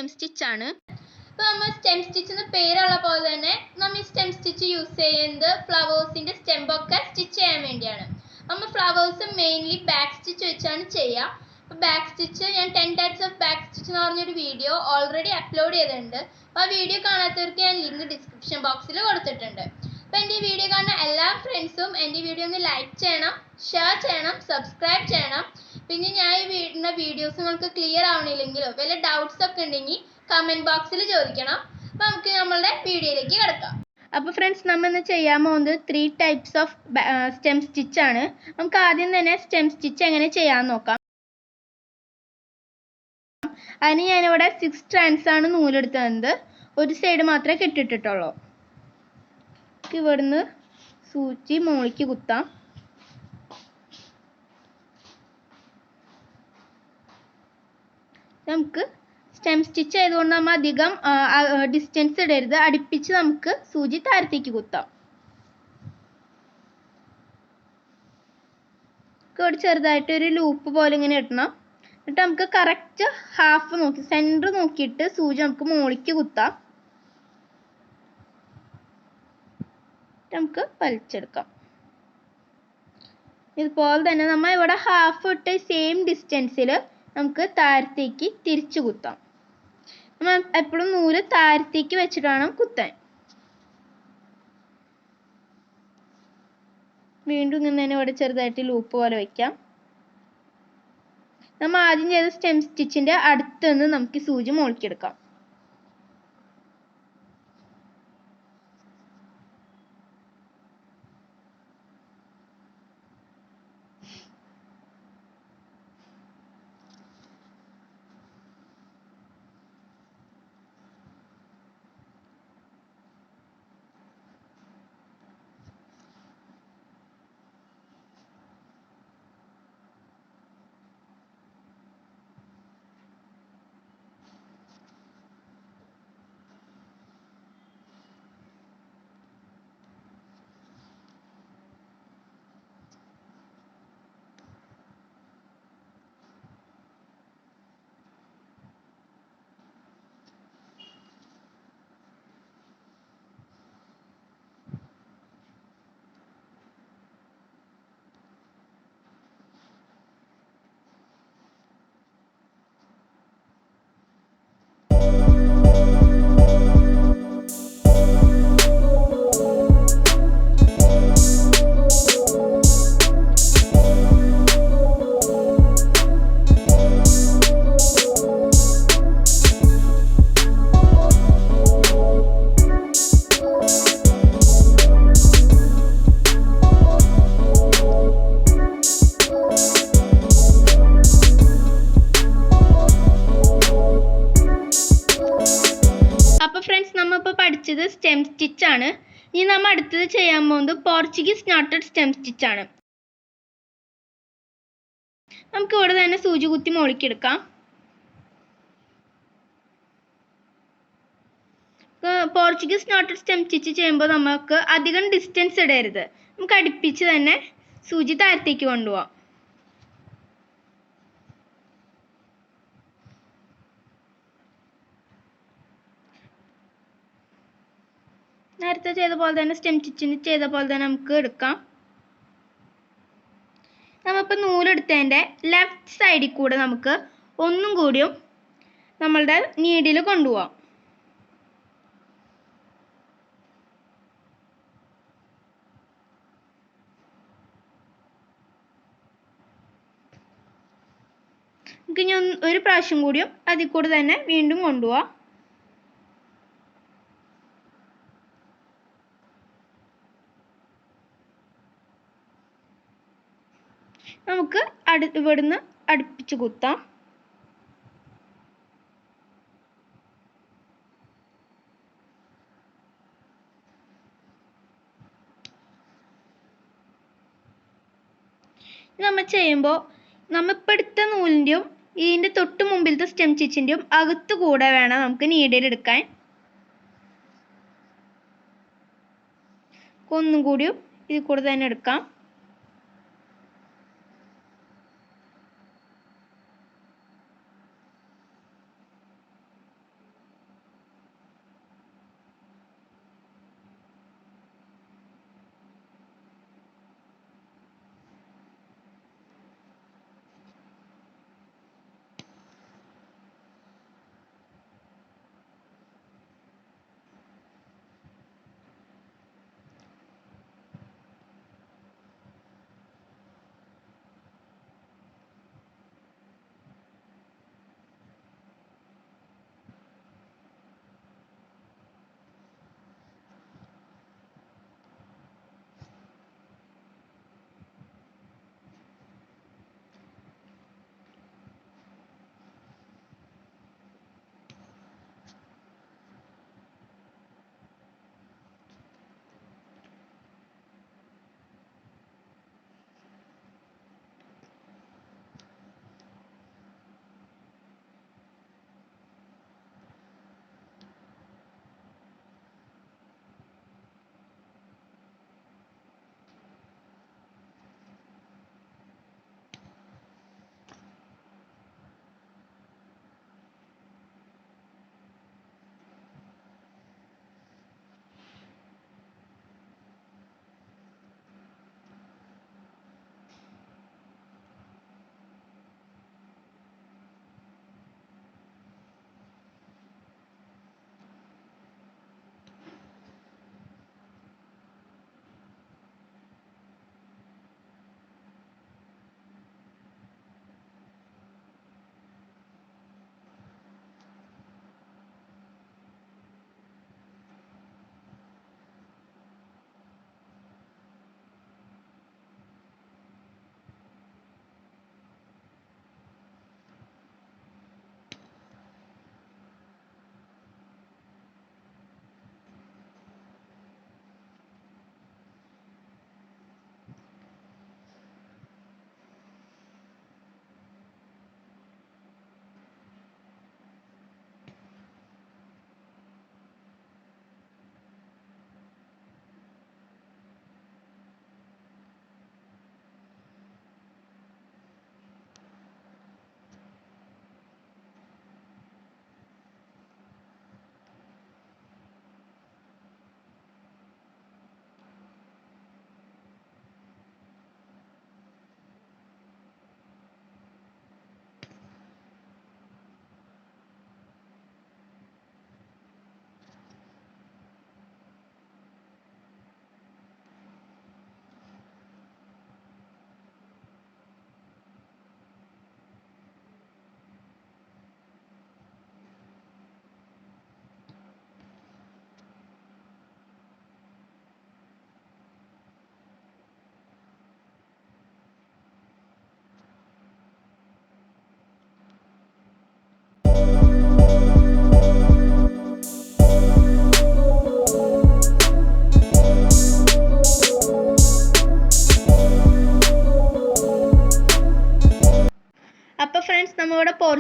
Stem stitch ആണ്. അപ്പോൾ നമ്മൾ സ്റ്റെം സ്റ്റിച്ച് എന്ന് പേരുള്ള പോലെ തന്നെ നമ്മൾ ഈ സ്റ്റെം സ്റ്റിച്ച് യൂസ് ചെയ്യുന്നത് ഫ്ലവേഴ്സിൻ്റെ സ്റ്റെമ്പൊക്കെ സ്റ്റിച്ച് ചെയ്യാൻ വേണ്ടിയാണ്. നമ്മൾ ഫ്ലവേഴ്സ് മെയിൻലി ബാക്ക് സ്റ്റിച്ച് വെച്ചാണ് ചെയ്യുക. അപ്പോൾ ബാക്ക് സ്റ്റിച്ച് ഞാൻ 10 ടൈപ്സ് ഓഫ് ബാക്ക് സ്റ്റിച്ച് എന്ന് പറഞ്ഞൊരു വീഡിയോ ഓൾറെഡി അപ്ലോഡ് ചെയ്തിട്ടുണ്ട്. അപ്പോൾ ആ വീഡിയോ കാണാത്തവർക്ക് ഞാൻ ലിങ്ക് ഡിസ്ക്രിപ്ഷൻ ബോക്സിൽ കൊടുത്തിട്ടുണ്ട്. അപ്പോൾ എൻ്റെ ഈ വീഡിയോ കാണുന്ന എല്ലാ ഫ്രണ്ട്സും എൻ്റെ ഈ വീഡിയോ ഒന്ന് ലൈക്ക് ചെയ്യണം, ഷെയർ ചെയ്യണം, സബ്സ്ക്രൈബ് ചെയ്യണം. പിന്നെ ഞാൻ ഈ വീഡിയോസ് നിങ്ങൾക്ക് ക്ലിയർ ആവണില്ലെങ്കിലോ വല്ല ഡൗട്ട്സ് ഒക്കെ ഉണ്ടെങ്കിൽ കമൻറ്റ് ബോക്സിൽ ചോദിക്കണം. അപ്പോൾ നമുക്ക് നമ്മളുടെ വീഡിയോയിലേക്ക് കിടക്കാം. അപ്പോൾ ഫ്രണ്ട്സ്, നമ്മൾ ഇന്ന് ചെയ്യാൻ പോകുന്നത് 3 ടൈപ്സ് ഓഫ് സ്റ്റെം സ്റ്റിച്ച് ആണ്. നമുക്ക് ആദ്യം തന്നെ സ്റ്റെം സ്റ്റിച്ച് എങ്ങനെ ചെയ്യാമെന്ന് നോക്കാം. അതിന് ഞാനിവിടെ 6 strands ആണ് നൂലെടുത്തത്. ഒരു സൈഡ് മാത്രമേ കെട്ടിട്ടിട്ടുള്ളൂ. ഇവിടുന്ന് സൂചി മുകളിലേക്ക് കുത്താം. നമുക്ക് സ്റ്റെം സ്റ്റിച്ച് ആയതുകൊണ്ട് നമ്മൾ അധികം ഡിസ്റ്റൻസ് ഇടരുത്. അടുപ്പിച്ച് നമുക്ക് സൂചി താഴത്തേക്ക് കുത്താം. ഇവിടെ ചെറുതായിട്ട് ഒരു ലൂപ്പ് പോലെ ഇങ്ങനെ ഇടണം. എന്നിട്ട് നമുക്ക് കറക്റ്റ് ഹാഫ് നോക്കി സെൻറ്റർ നോക്കിയിട്ട് സൂചി നമുക്ക് മുകളിലേക്ക് കുത്താം. നമുക്ക് വലിച്ചെടുക്കാം. ഇതുപോലെ തന്നെ നമ്മൾ ഇവിടെ ഹാഫ് ഇട്ട് സെയിം ഡിസ്റ്റൻസിൽ നമുക്ക് താഴത്തേക്ക് തിരിച്ചു കുത്താം. നമ്മൾ എപ്പോഴും നൂല് താഴത്തേക്ക് വെച്ചിട്ട് വേണം കുത്താൻ. വീണ്ടും ഇങ്ങനെ തന്നെ ഇവിടെ ചെറുതായിട്ട് ലൂപ്പ് പോലെ വയ്ക്കാം. നമ്മൾ ആദ്യം ചെയ്ത സ്റ്റെം സ്റ്റിച്ചിന്റെ അടുത്തുനിന്ന് നമുക്ക് സൂചി മുകളിലെടുക്കാം. അപ്പോൾ ഫ്രണ്ട്സ്, നമ്മളിപ്പോൾ പഠിച്ചത് സ്റ്റെം സ്റ്റിച്ച് ആണ്. ഇനി നമ്മൾ അടുത്തത് ചെയ്യാൻ പോകുന്നത് പോർച്ചുഗീസ് നോട്ടഡ് സ്റ്റെം സ്റ്റിച്ച് ആണ്. നമുക്ക് ഇവിടെ തന്നെ സൂചി കുത്തി മുകളിലെടുക്കാം. പോർച്ചുഗീസ് നോട്ടഡ് സ്റ്റെം സ്റ്റിച്ച് ചെയ്യുമ്പോൾ നമുക്ക് അധികം ഡിസ്റ്റൻസ് ഇടരുത്. നമുക്ക് അടുപ്പിച്ച് തന്നെ സൂചി താഴത്തേക്ക് കൊണ്ടുപോകാം. നേരത്തെ ചെയ്ത പോലെ തന്നെ സ്റ്റെം സ്റ്റിച്ചിന് ചെയ്ത പോലെ തന്നെ നമുക്ക് എടുക്കാം. നമ്മളിപ്പോൾ നൂലെടുത്തതിൻ്റെ ലെഫ്റ്റ് സൈഡിൽ കൂടെ നമുക്ക് ഒന്നും കൂടിയും നമ്മളുടെ നീഡിൽ കൊണ്ടുപോകാം. നമുക്ക് ഇനി ഒരു പ്രാവശ്യം കൂടിയും അതിൽ കൂടെ തന്നെ വീണ്ടും കൊണ്ടുപോകാം. നമുക്ക് ഇവിടുന്ന് അടുപ്പിച്ച് കുത്താം. നമ്മൾ ചെയ്യുമ്പോൾ നമ്മളിപ്പോൾ എടുത്ത നൂലിൻ്റെയും ഇതിൻ്റെ തൊട്ട് മുമ്പിലത്തെ സ്റ്റെം സ്റ്റിച്ചിൻ്റെയും അകത്ത് കൂടെ വേണം നമുക്ക് നീഡിൽ എടുക്കാൻ. ഒന്നും കൂടിയും ഇതിൽ കൂടെ തന്നെ എടുക്കാം.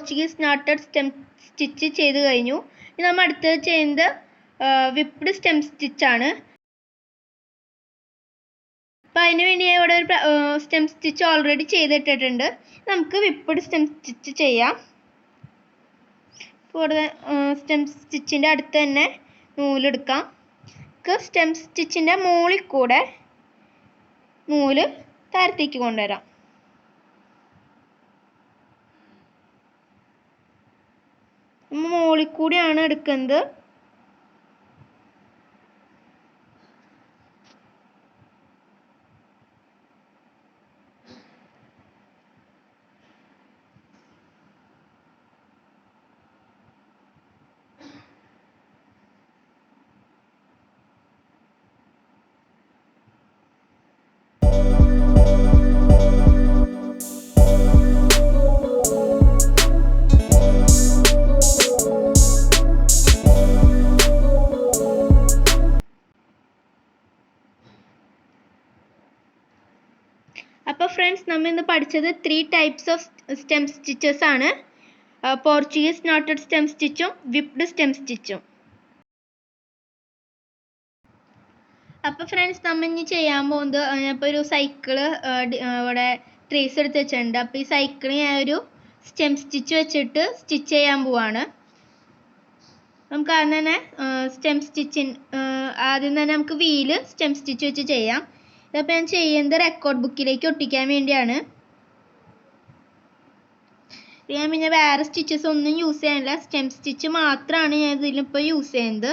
പോർച്ചുഗീസ് നോട്ടഡ് സ്റ്റെം സ്റ്റിച്ച് ചെയ്ത് കഴിഞ്ഞു. ഇനി നമ്മൾ അടുത്തത് ചെയ്യുന്നത് വിപ്ഡ് സ്റ്റെം സ്റ്റിച്ചാണ്. അപ്പോൾ അതിന് വേണ്ടി ഇവിടെ ഒരു സ്റ്റെം സ്റ്റിച്ച് ഓൾറെഡി ചെയ്തിട്ടിട്ടുണ്ട്. നമുക്ക് വിപ്ഡ് സ്റ്റെം സ്റ്റിച്ച് ചെയ്യാം. ഇപ്പോൾ ഇവിടെ സ്റ്റെം സ്റ്റിച്ചിൻ്റെ അടുത്ത് തന്നെ നൂലെടുക്കാം. സ്റ്റെം സ്റ്റിച്ചിൻ്റെ മുകളിൽ കൂടെ നൂല് താഴത്തേക്ക് കൊണ്ടുവരാം. മുകളിൽ കൂടിയാണ് എടുക്കുന്നത്. അപ്പോൾ ഫ്രണ്ട്സ്, നമ്മൾ ഇന്ന് പഠിച്ചത് 3 types ഓഫ് സ്റ്റെം സ്റ്റിച്ചസ് ആണ്. പോർച്ചുഗീസ് നോട്ടഡ് സ്റ്റെം സ്റ്റിച്ചും വിപ്ഡ് സ്റ്റെം സ്റ്റിച്ചും. അപ്പോൾ ഫ്രണ്ട്സ്, നമ്മൾ ഇനി ചെയ്യാൻ പോകുന്നത്, ഞാനിപ്പോൾ ഒരു സൈക്കിള് ഇവിടെ ട്രേസ് എടുത്ത് വെച്ചിട്ടുണ്ട്. അപ്പോൾ ഈ സൈക്കിൾ ഞാൻ ഒരു സ്റ്റെം സ്റ്റിച്ച് വെച്ചിട്ട് സ്റ്റിച്ച് ചെയ്യാൻ പോവാണ്. നമുക്ക് ആദ്യം തന്നെ ആദ്യം തന്നെ നമുക്ക് വീല് സ്റ്റെം സ്റ്റിച്ച് വെച്ച് ചെയ്യാം. ഇതപ്പോൾ ഞാൻ ചെയ്യുന്നത് റെക്കോർഡ് ബുക്കിലേക്ക് ഒട്ടിക്കാൻ വേണ്ടിയാണ്. ഞാൻ പിന്നെ വേറെ സ്റ്റിച്ചസ് ഒന്നും യൂസ് ചെയ്യാനില്ല. സ്റ്റെം സ്റ്റിച്ച് മാത്രമാണ് ഞാൻ ഇതിലിപ്പോൾ യൂസ് ചെയ്യുന്നത്.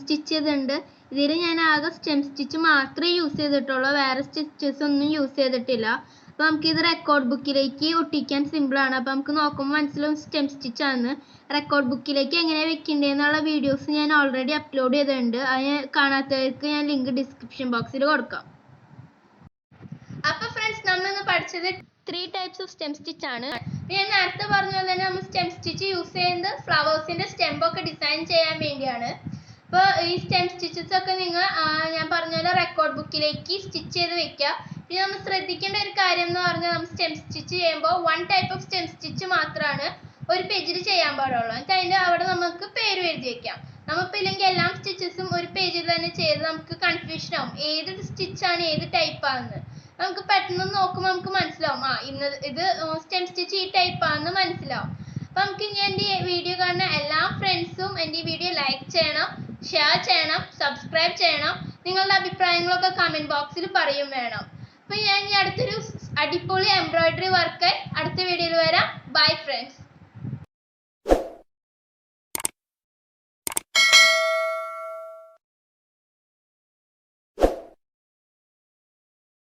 സ്റ്റിച്ച് ചെയ്തിട്ടുണ്ട്. ഇതിൽ ഞാൻ ആകെ സ്റ്റെം സ്റ്റിച്ച് മാത്രമേ യൂസ് ചെയ്തിട്ടുള്ളൂ, വേറെ സ്റ്റിച്ചസ് ഒന്നും യൂസ് ചെയ്തിട്ടില്ല. അപ്പോൾ നമുക്കിത് റെക്കോർഡ് ബുക്കിലേക്ക് ഒട്ടിക്കാൻ സിമ്പിളാണ്. അപ്പോൾ നമുക്ക് നോക്കുമ്പോൾ മനസ്സിലാവും സ്റ്റെം സ്റ്റിച്ചാണെന്ന്. റെക്കോർഡ് ബുക്കിലേക്ക് എങ്ങനെ വെക്കേണ്ടതെന്നുള്ള വീഡിയോസ് ഞാൻ ഓൾറെഡി അപ്ലോഡ് ചെയ്തിട്ടുണ്ട്. അത് കാണാത്തവർക്ക് ഞാൻ ലിങ്ക് ഡിസ്ക്രിപ്ഷൻ ബോക്സിൽ കൊടുക്കാം. അപ്പോൾ ഫ്രണ്ട്സ്, നമ്മളിന്ന് പഠിച്ചത് 3 types ഓഫ് സ്റ്റെം സ്റ്റിച്ച് ആണ്. ഞാൻ നേരത്തെ പറഞ്ഞ പോലെ തന്നെ നമ്മൾ സ്റ്റെം സ്റ്റിച്ച് യൂസ് ചെയ്യുന്നത് ഫ്ലവേഴ്സിൻ്റെ സ്റ്റെമ്പൊക്കെ ഡിസൈൻ ചെയ്യാൻ വേണ്ടിയാണ്. അപ്പോൾ ഈ സ്റ്റെം സ്റ്റിച്ചസ് ഒക്കെ നിങ്ങൾ ഞാൻ പറഞ്ഞ പോലെ റെക്കോർഡ് ബുക്കിലേക്ക് സ്റ്റിച്ച് ചെയ്ത് വെക്കുക. പിന്നെ നമ്മൾ ശ്രദ്ധിക്കേണ്ട ഒരു കാര്യം എന്ന് പറഞ്ഞാൽ, നമ്മൾ സ്റ്റെം സ്റ്റിച്ച് ചെയ്യുമ്പോൾ 1 type ഓഫ് സ്റ്റെം സ്റ്റിച്ച് മാത്രമാണ് ഒരു പേജിൽ ചെയ്യാൻ പാടുള്ളൂ. എന്നിട്ട് അതിൻ്റെ അവിടെ നമുക്ക് പേര് എഴുതി വെക്കാം. നമ്മളിപ്പോൾ ഇല്ലെങ്കിൽ എല്ലാ സ്റ്റിച്ചസും ഒരു പേജിൽ തന്നെ ചെയ്ത് നമുക്ക് കൺഫ്യൂഷൻ ആവും ഏത് സ്റ്റിച്ചാണ് ഏത് ടൈപ്പാണെന്ന്. നമുക്ക് പെട്ടെന്ന് നോക്കുമ്പോൾ നമുക്ക് മനസ്സിലാവും ഇത് സ്റ്റെം സ്റ്റിച്ച് ഈ ടൈപ്പാണെന്ന് മനസ്സിലാവും. അപ്പം നമുക്ക് ഇനി എൻ്റെ വീഡിയോ കാണുന്ന എല്ലാ ഫ്രണ്ട്സും എൻ്റെ ഈ വീഡിയോ ലൈക്ക് ചെയ്യണം, ഷെയർ ചെയ്യണം, സബ്സ്ക്രൈബ് ചെയ്യണം. നിങ്ങളുടെ അഭിപ്രായങ്ങളൊക്കെ കമൻറ്റ് ബോക്സിൽ പറയും വേണം. അപ്പോൾ ഞാൻ ഇനി അടുത്തൊരു അടിപൊളി എംബ്രോയിഡറി വർക്ക് അടുത്ത വീഡിയോയിൽ വരാം. Bye friends.